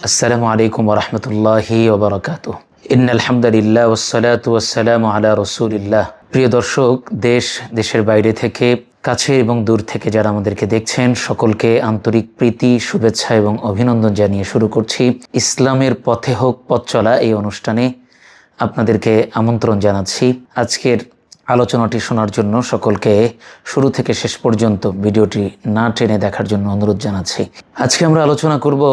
আসসালামু আলাইকুম ওয়া রাহমাতুল্লাহি ওয়া বারাকাতুহু। ইন্নাল হামদালিল্লাহ ওয়াসসালাতু ওয়াসসালামু আলা রাসূলিল্লাহ। প্রিয় দর্শক, দেশের বাইরে থেকে, কাছে এবং দূর থেকে যারা আমাদেরকে দেখছেন, সকলকে আন্তরিক প্রীতি, শুভেচ্ছা এবং অভিনন্দন জানিয়ে শুরু করছি ইসলামের পথে হোক পথ চলা এই অনুষ্ঠানে আপনাদেরকে আমন্ত্রণ জানাচ্ছি। আজকের আলোচনাটি শোনার জন্য সকলকে শুরু থেকে শেষ পর্যন্ত ভিডিওটি না টেনে দেখার জন্য অনুরোধ জানাচ্ছি। আজকে আমরা আলোচনা করব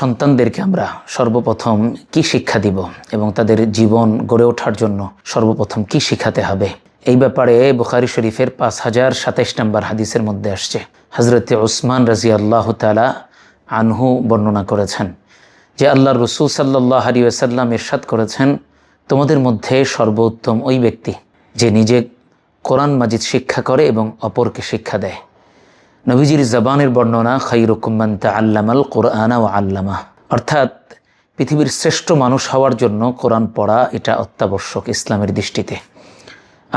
সন্তানদেরকে আমরা সর্বপ্রথম কি শিক্ষা দিব এবং তাদের জীবন গড়ে ওঠার জন্য সর্বপ্রথম কি শিখাতে হবে। এই ব্যাপারে বুখারী শরীফের 5027 নম্বর হাদিসের মধ্যে আসছে, হযরতে উসমান রাদিয়াল্লাহু তাআলা আনহু বর্ণনা করেছেন যে আল্লাহর রাসূল সাল্লাল্লাহু আলাইহি ওয়াসাল্লাম ইরশাদ করেছেন, তোমাদের মধ্যে সর্বোত্তম ওই ব্যক্তি যে নিজে কোরআন মাজিদ শিক্ষা করে এবং অপরকে শিক্ষা দেয়। নবীজির জবানের বর্ণনা, খায়রুকুম মান তাআল্লামাল কুরআনা ওয়া আল্লামা, অর্থাৎ পৃথিবীর শ্রেষ্ঠ মানুষ হওয়ার জন্য কোরআন পড়া এটা অত্যাবশ্যক ইসলামের দৃষ্টিতে।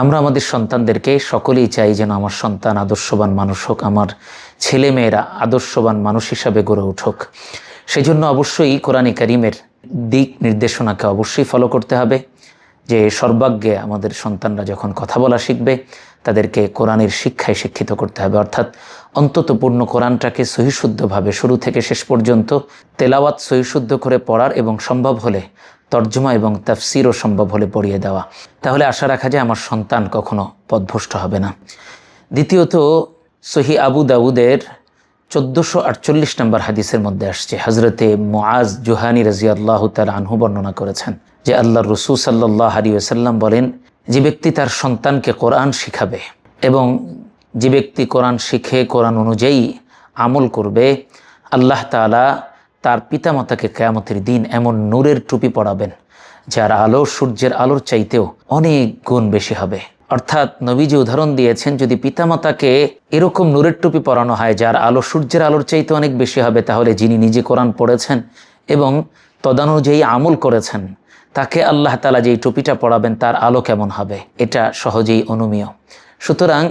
আমরা আমাদের সন্তানদেরকে সকলেই চাই যেন আমার সন্তান আদর্শবান মানুষ হোক, আমার ছেলেমেয়েরা আদর্শবান মানুষ হিসাবে গড়ে উঠুক। সেই জন্য অবশ্যই কোরআনে কারিমের দিক নির্দেশনাকে অবশ্যই ফলো করতে হবে। যে সর্বাগ্যে আমাদের সন্তানরা যখন কথা বলা শিখবে, তাদেরকে কোরআনের শিক্ষায় শিক্ষিত করতে হবে, অর্থাৎ অন্তত পূর্ণ কোরআনটাকে সহিশুদ্ধভাবে শুরু থেকে শেষ পর্যন্ত তেলাওয়াত সহিশুদ্ধ করে পড়ার এবং সম্ভব হলে তর্জমা এবং তাফসিরও সম্ভব হলে পড়িয়ে দেওয়া। তাহলে আশা রাখা যায় আমার সন্তান কখনো পথভ্রষ্ট হবে না। দ্বিতীয়ত, সহিহ আবু দাউদের 1448 নম্বর হাদিসের মধ্যে আসছে, হযরতে মুআজ জুহানী রাদিয়াল্লাহু তাআলা আনহু বর্ণনা করেছেন যে আল্লাহর রাসূল সাল্লাল্লাহু আলাইহি ওয়াসাল্লাম বলেন, যে ব্যক্তি তার সন্তানকে কোরআন শিখাবে এবং যে ব্যক্তি কোরআন শিখে কোরআন অনুযায়ী আমল করবে, আল্লাহ তাআলা তার পিতামাতাকে কিয়ামতের দিন এমন নূরের টুপি পরাবেন যার আলো সূর্যের আলোর চাইতেও অনেক গুণ বেশি হবে। অর্থাৎ নবীজি উদাহরণ দিয়েছেন, যদি পিতামাতাকে এরকম নূরের টুপি পরানো হয় যার আলো সূর্যের আলোর চাইতে অনেক বেশি হবে, তাহলে যিনি নিজে কোরআন পড়েছেন এবং তদানুযায়ী আমল করেছেন, তাকে আল্লাহ তাআলা যেই টুপিটা পরাবেন তার আলো কেমন হবে, এটা সহজেই অনুমেয়। সুতরাং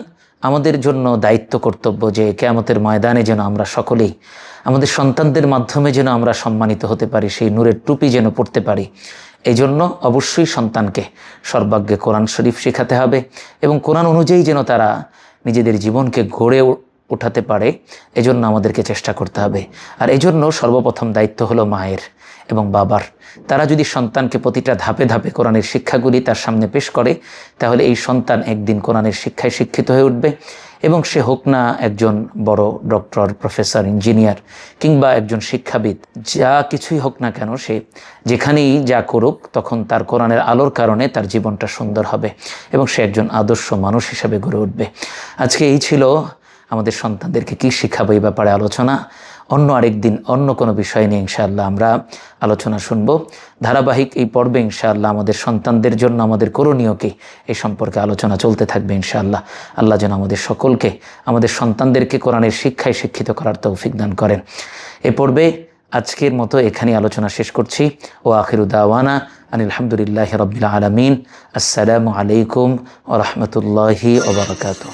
আমাদের জন্য দায়িত্ব কর্তব্য যে কিয়ামতের ময়দানে যেন আমরা সকলেই আমাদের সন্তানদের মাধ্যমে যেন আমরা সম্মানিত হতে পারি, সেই নূরের টুপি যেন পড়তে পারি। এই জন্য অবশ্যই সন্তানকে সর্বাগ্যে কোরআন শরীফ শেখাতে হবে এবং কোরআন অনুযায়ী যেন তারা নিজেদের জীবনকে গড়ে ওঠাতে পারে, এজন্য আমাদেরকে চেষ্টা করতে হবে। আর এজন্য সর্বপ্রথম দায়িত্ব হলো মায়ের এবং বাবার। তারা যদি সন্তানকে প্রতিটা ধাপে ধাপে কোরআনের শিক্ষাগুলি তার সামনে পেশ করে, তাহলে এই সন্তান একদিন কোরআনের শিক্ষায় শিক্ষিত হয়ে উঠবে এবং সে হোক না একজন বড় ডক্টর, প্রফেসর, ইঞ্জিনিয়ার কিংবা একজন শিক্ষাবিদ, যা কিছুই হোক না কেন, সে যেখানেই যা করুক তখন তার কোরআনের আলোর কারণে তার জীবনটা সুন্দর হবে এবং সে একজন আদর্শ মানুষ হিসাবে গড়ে উঠবে। আজকে এই ছিল আমাদের সন্তানদেরকে কী শিখাবো এই ব্যাপারে আলোচনা। অন্য আরেকদিন অন্য কোনো বিষয় নিয়ে ইনশাআল্লাহ আমরা আলোচনা শুনব। ধারাবাহিক এই পর্বে ইনশাআল্লাহ আমাদের সন্তানদের জন্য আমাদের করণীয় কি এই সম্পর্কে আলোচনা চলতে থাকবে ইনশাআল্লাহ। আল্লাহ যেন আমাদের সকলকে, আমাদের সন্তানদেরকে কোরআনের শিক্ষায় শিক্ষিত করার তৌফিক দান করেন। এ পর্বে আজকের মতো এখানেই আলোচনা শেষ করছি। ও আখিরু দাওয়ানা আনিল হামদুলিল্লাহি রাব্বিল আলামিন। আসসালামু আলাইকুম ওয়া রাহমাতুল্লাহি ওয়া বারাকাতুহু।